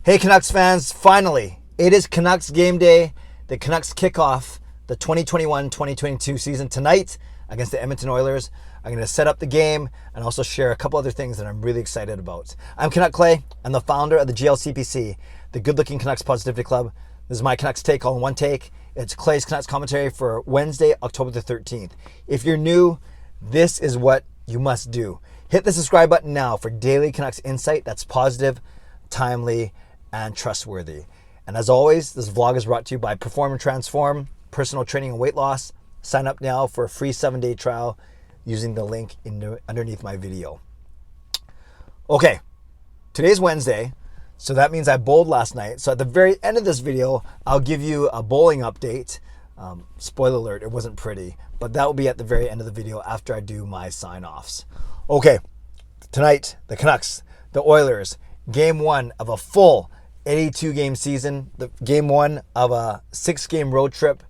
Hey Canucks fans, finally, it is Canucks Game Day. The Canucks kick off the 2021-2022 season tonight against the Edmonton Oilers. I'm going to set up the game and also share a couple other things that I'm really excited about. I'm Canuck Clay. I'm the founder of the GLCPC, the Good Looking Canucks Positivity Club. This is my Canucks take all in one take. It's Clay's Canucks commentary for Wednesday, October the 13th. If you're new, this is what you must do. Hit the subscribe button now for daily Canucks insight that's positive, timely, and trustworthy. And as always, this vlog is brought to you by Perform and Transform, personal training and weight loss. Sign up now for a free 7-day trial using the link underneath my video. Okay, today's Wednesday, so that means I bowled last night. So at the very end of this video, I'll give you a bowling update. Spoiler alert, it wasn't pretty, but that will be at the very end of the video after I do my sign-offs. Okay, tonight, the Canucks, the Oilers, game one of a full 82-game season, the game one of a 6-game road trip,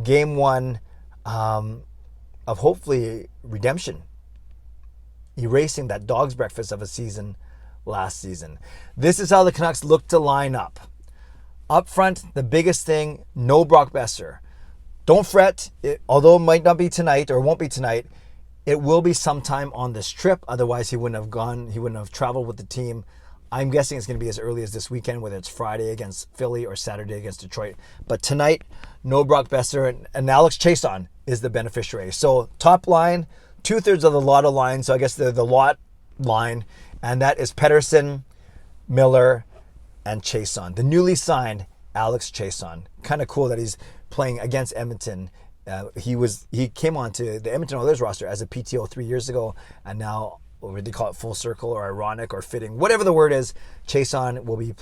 game one of hopefully redemption, erasing that dog's breakfast of a season last season. This is how the Canucks look to line up. Up front, the biggest thing, no Brock Boeser. Don't fret, although it might not be tonight or won't be tonight, it will be sometime on this trip. Otherwise, he wouldn't have traveled with the team. I'm guessing it's going to be as early as this weekend, whether it's Friday against Philly or Saturday against Detroit. But tonight, no Brock Boeser, and Alex Chiasson is the beneficiary. So top line, 2/3 of the Lotto line, so I guess they're the lot line, and that is Pettersson, Miller, and Chiasson. The newly signed Alex Chiasson. Kind of cool that he's playing against Edmonton. He came onto the Edmonton Oilers roster as a PTO 3 years ago, and now, or they call it full circle or ironic or fitting, whatever the word is, Chiasson will be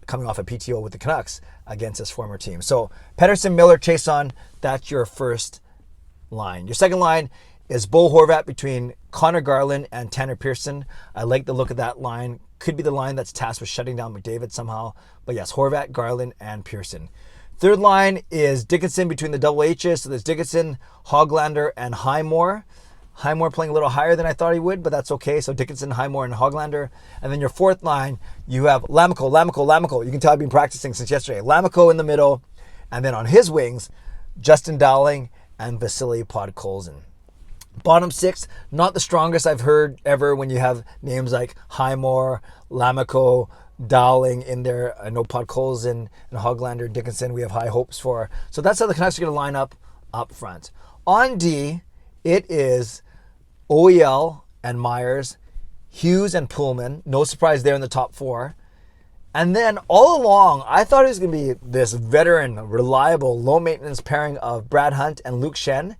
coming off a PTO with the Canucks against his former team. So Pettersson, Miller, Chiasson, that's your first line. Your second line is Bo Horvat between Connor Garland and Tanner Pearson. I like the look of that line. Could be the line that's tasked with shutting down McDavid somehow. But yes, Horvat, Garland, and Pearson. Third line is Dickinson between the double H's. So there's Dickinson, Hoglander, and Highmore. Highmore playing a little higher than I thought he would, but that's okay. So Dickinson, Highmore, and Hoglander. And then your fourth line, you have Lammikko. You can tell I've been practicing since yesterday. Lammikko in the middle. And then on his wings, Justin Dowling and Vasily Podkolzin. Bottom six, not the strongest I've heard ever when you have names like Highmore, Lammikko, Dowling in there. I know Podkolzin and Hoglander, Dickinson, we have high hopes for. So that's how the Canucks are going to line up front. On D, it is OEL and Myers, Hughes and Pullman. No surprise there in the top four. And then all along, I thought it was going to be this veteran, reliable, low-maintenance pairing of Brad Hunt and Luke Schenn.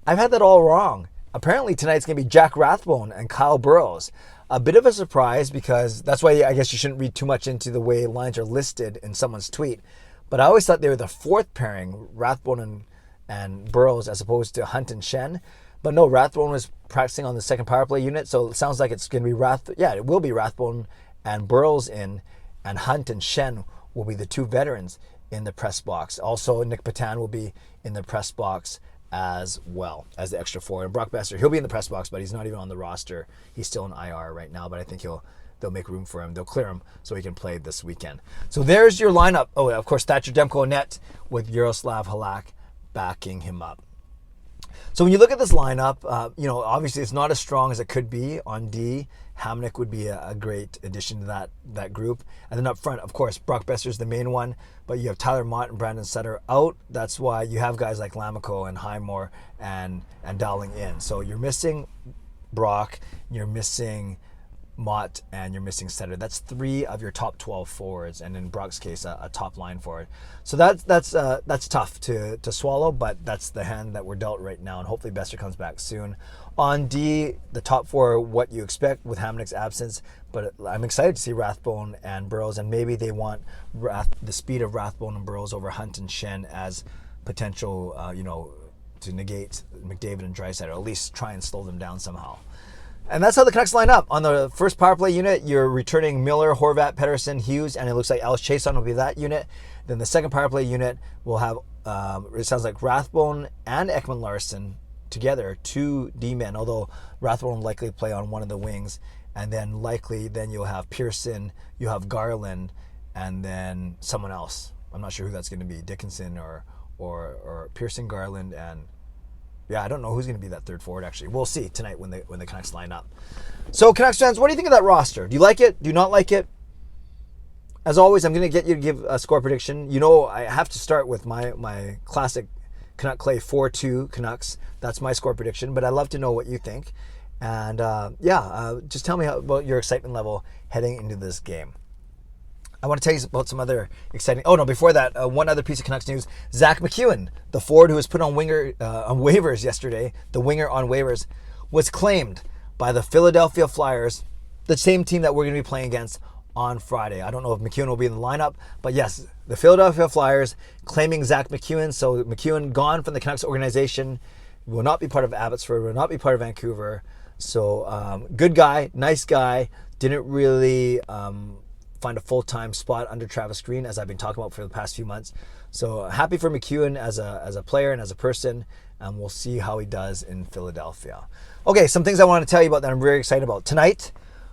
I've had that all wrong. Apparently tonight's going to be Jack Rathbone and Kyle Burroughs. A bit of a surprise because that's why I guess you shouldn't read too much into the way lines are listed in someone's tweet. But I always thought they were the fourth pairing, Rathbone and Burroughs, as opposed to Hunt and Schenn. But no, Rathbone was practicing on the second power play unit, so it sounds like it's going to be it will be Rathbone and Burroughs in, and Hunt and Schenn will be the two veterans in the press box. Also, Nick Patan will be in the press box as well as the extra forward. And Brock Boeser, he'll be in the press box, but he's not even on the roster. He's still in IR right now, but I think they'll make room for him. They'll clear him so he can play this weekend. So there's your lineup. Oh, of course, Thatcher Demko net with Yaroslav Halak backing him up. So when you look at this lineup, obviously it's not as strong as it could be on D. Hamnick would be a great addition to that group. And then up front, of course, Brock Boeser is the main one, but you have Tyler Mott and Brandon Sutter out. That's why you have guys like Lammikko and Highmore and Dowling in. So you're missing Brock, you're missing Mott, and you're missing Sutter. That's 3 of your top 12 forwards, and in Brock's case, a top line forward. So that's tough to swallow, but that's the hand that we're dealt right now, and hopefully Boeser comes back soon. On D, the top 4 are what you expect with Hamnick's absence, but I'm excited to see Rathbone and Burroughs, and maybe they want the speed of Rathbone and Burroughs over Hunt and Schenn as potential, to negate McDavid and Draisaitl, or at least try and slow them down somehow. And that's how the Canucks line up. On the first power play unit, you're returning Miller, Horvat, Pettersson, Hughes, and it looks like Alex Chiasson will be that unit. Then the second power play unit will have, it sounds like Rathbone and Ekman-Larsson together, 2 D-men, although Rathbone will likely play on one of the wings. and then likely then you'll have Pearson, you have Garland, and then someone else. I'm not sure who that's going to be, Dickinson or Pearson, Garland, and yeah, I don't know who's going to be that third forward, actually. We'll see tonight when the Canucks line up. So, Canucks fans, what do you think of that roster? Do you like it? Do you not like it? As always, I'm going to get you to give a score prediction. You know, I have to start with my classic Canuck Clay 4-2 Canucks. That's my score prediction, but I'd love to know what you think. And just tell me about your excitement level heading into this game. I want to tell you about some other exciting... Oh, no, before that, one other piece of Canucks news. Zach MacEwen, the forward who was put on waivers yesterday, the winger on waivers, was claimed by the Philadelphia Flyers, the same team that we're going to be playing against on Friday. I don't know if MacEwen will be in the lineup, but yes, the Philadelphia Flyers claiming Zach MacEwen. So MacEwen gone from the Canucks organization, will not be part of Abbotsford, will not be part of Vancouver. So good guy, nice guy, didn't really... find a full-time spot under Travis Green, as I've been talking about for the past few months. So happy for MacEwen as a player and as a person, and we'll see how he does in Philadelphia. Okay, some things I want to tell you about that I'm very excited about. Tonight,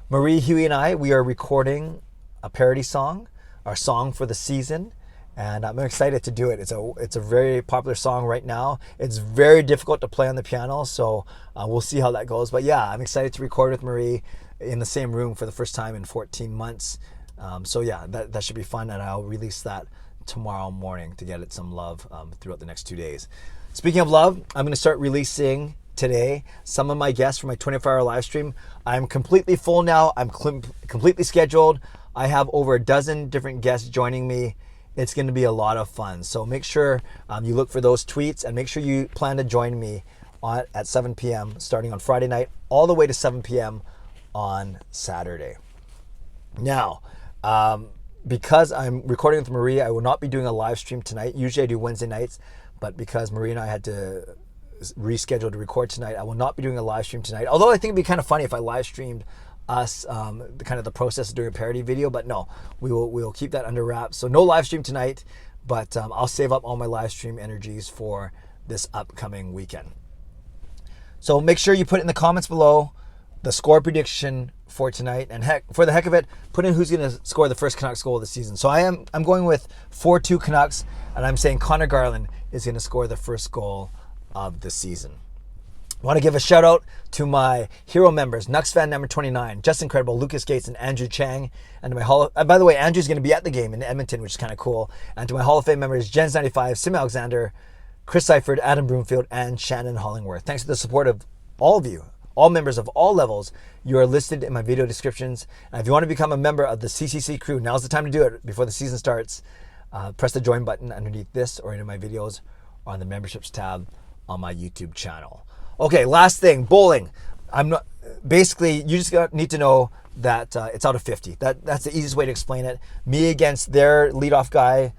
Marie, Huey, and I, we are recording a parody song, our song for the season, and I'm excited to do it. It's a very popular song right now. It's very difficult to play on the piano, so we'll see how that goes. But yeah, I'm excited to record with Marie in the same room for the first time in 14 months. So yeah, that should be fun, and I'll release that tomorrow morning to get it some love throughout the next 2 days. Speaking of love, I'm going to start releasing today some of my guests for my 24-hour live stream. I'm completely full now. I'm completely scheduled. I have over a dozen different guests joining me. It's going to be a lot of fun. So make sure you look for those tweets, and make sure you plan to join me at 7 p.m. starting on Friday night all the way to 7 p.m. on Saturday. Now, because I'm recording with Marie, I will not be doing a live stream tonight. Usually I do Wednesday nights, but because Marie and I had to reschedule to record tonight, I will not be doing a live stream tonight. Although I think it'd be kind of funny if I live streamed us, the process of doing a parody video, but no, we'll keep that under wraps. So no live stream tonight, but I'll save up all my live stream energies for this upcoming weekend. So make sure you put in the comments below the score prediction for tonight, and for the heck of it, put in who's going to score the first Canucks goal of the season. So I'm going with 4-2 Canucks, and I'm saying Connor Garland is going to score the first goal of the season. I want to give a shout out to my hero members, nucksfan number 29, Justin Credible, Lucas Gates, and Andrew Chang. And to my by the way, Andrew's going to be at the game in Edmonton, which is kind of cool. And to my Hall of Fame members, Jens95, Sim Alexander, Chris Seifert, Adam Broomfield, and Shannon Hollingworth. Thanks for the support of all of you. All members of all levels, you are listed in my video descriptions. And if you want to become a member of the CCC Crew, now's the time to do it before the season starts. Press the join button underneath this or in my videos or on the memberships tab on my YouTube channel. Okay, last thing, bowling. Basically, you just need to know that it's out of 50. That's the easiest way to explain it. Me against their leadoff guy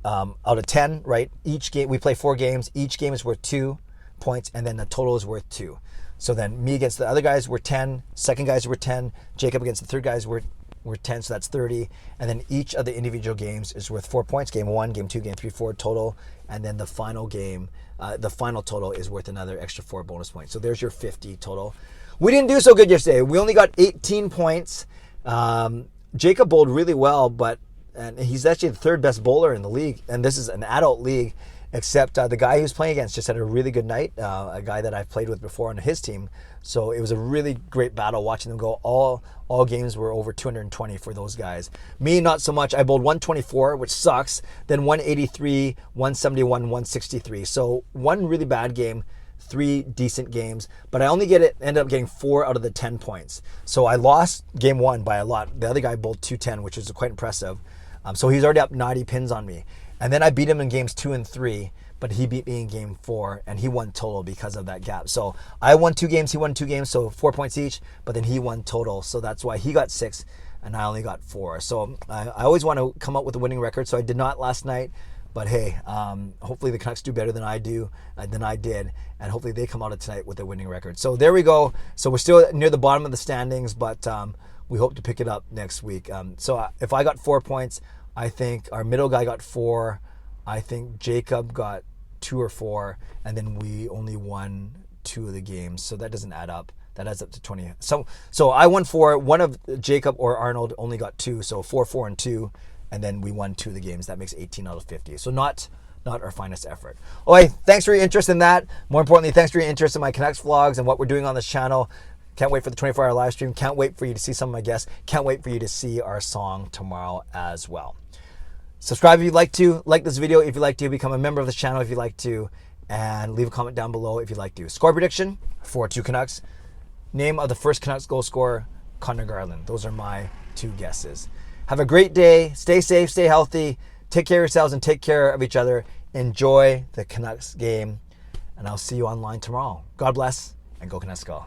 out of 10, right? Each game, we play 4 games. Each game is worth 2 points, and then the total is worth 2. So then me against the other guys were 10, second guys were 10, Jacob against the third guys were 10, so that's 30. And then each of the individual games is worth 4 points. Game 1, game 2, game 3, 4 total. And then the final game, the final total is worth another extra 4 bonus points. So there's your 50 total. We didn't do so good yesterday. We only got 18 points. Jacob bowled really well, and he's actually the third best bowler in the league. And this is an adult league. Except the guy he was playing against just had a really good night, a guy that I've played with before on his team. So it was a really great battle watching them go. All games were over 220 for those guys. Me, not so much. I bowled 124, which sucks, then 183, 171, 163. So one really bad game, 3 decent games, but I only ended up getting 4 out of the 10 points. So I lost game 1 by a lot. The other guy bowled 210, which was quite impressive. So he's already up 90 pins on me. And then I beat him in games 2 and 3, but he beat me in game 4, and he won total because of that gap. So I won 2 games, he won 2 games, so 4 points each, but then he won total. So that's why he got 6, and I only got 4. So I always want to come up with a winning record, so I did not last night. But hey, hopefully the Canucks do better than I did, and hopefully they come out of tonight with a winning record. So there we go. So we're still near the bottom of the standings, but we hope to pick it up next week. So if I got 4 points, I think our middle guy got 4. I think Jacob got 2 or 4, and then we only won 2 of the games, so that doesn't add up That adds up to 20. So I won 4. One of Jacob or Arnold only got 2. So 4, 4, and 2. And then we won 2 of the games. That makes 18 out of 50. So not our finest effort. Okay, thanks for your interest in that. More importantly, thanks for your interest in my Canucks vlogs and what we're doing on this channel. Can't wait for the 24-hour live stream. Can't wait for you to see some of my guests. Can't wait for you to see our song tomorrow as well. Subscribe if you'd like to. Like this video if you'd like to. Become a member of this channel if you'd like to. And leave a comment down below if you'd like to. Score prediction, 4-2 Canucks. Name of the first Canucks goal scorer, Connor Garland. Those are my 2 guesses. Have a great day. Stay safe, stay healthy. Take care of yourselves and take care of each other. Enjoy the Canucks game. And I'll see you online tomorrow. God bless and go Canucks go.